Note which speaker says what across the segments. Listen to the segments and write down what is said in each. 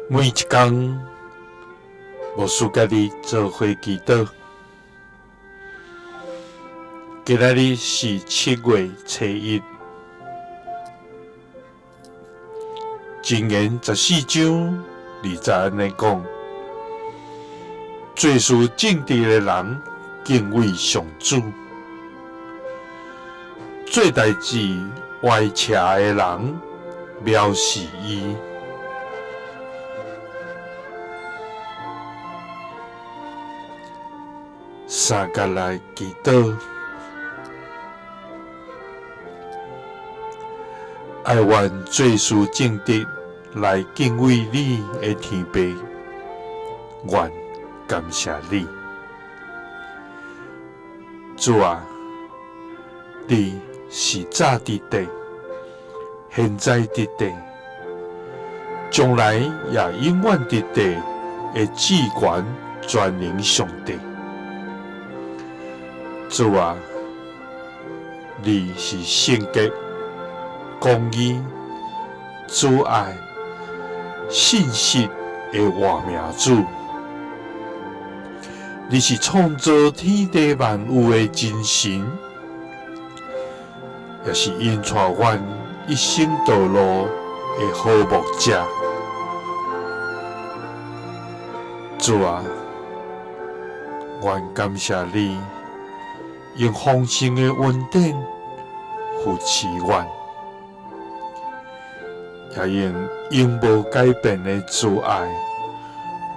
Speaker 1: 每一天，无输家己做伙祈祷。今仔日是7月初1，箴言14章20安尼讲：做事正直的人敬畏上主，做代志歪斜的人藐视伊。三甲来祈祷，爱愿做事正直来敬畏你的天父，愿感谢你。主啊，你是早伫地，现在伫地，将来也永远伫地的至权全能上帝。主啊，你是圣洁、公义、慈爱、信实的活命主。你是创造天地万物的真神，也是引带阮一生道路的好牧者。主啊，愿感谢你。用丰盛的恩典扶持阮，也用永无改变的慈爱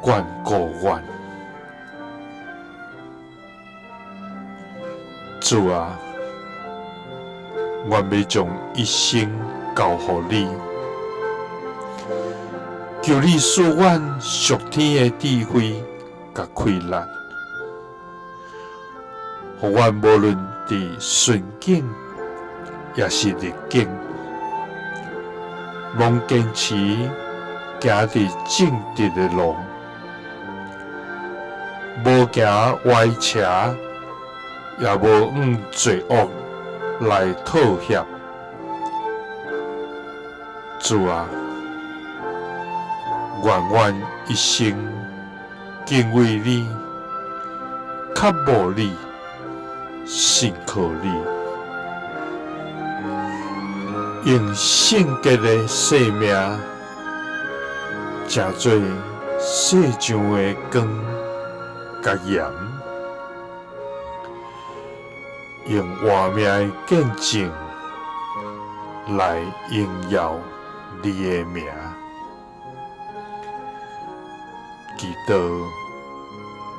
Speaker 1: 眷顾阮。主啊，阮要将一生交予你，求你赐阮属天的智慧甲开力。互阮无论伫顺境，也是逆境，拢坚持行伫正直的路，无行歪斜，也无向罪恶来妥协。主啊，愿阮一生敬畏你，较无你。信靠你，用圣洁的生命，食做世上的光甲盐，用活命的见证来荣耀你的名。祈祷。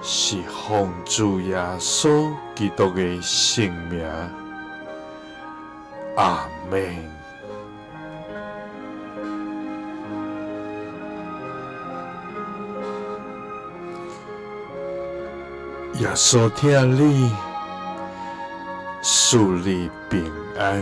Speaker 1: 是奉主耶稣基督的圣名，阿门。耶稣听你，赐你平安。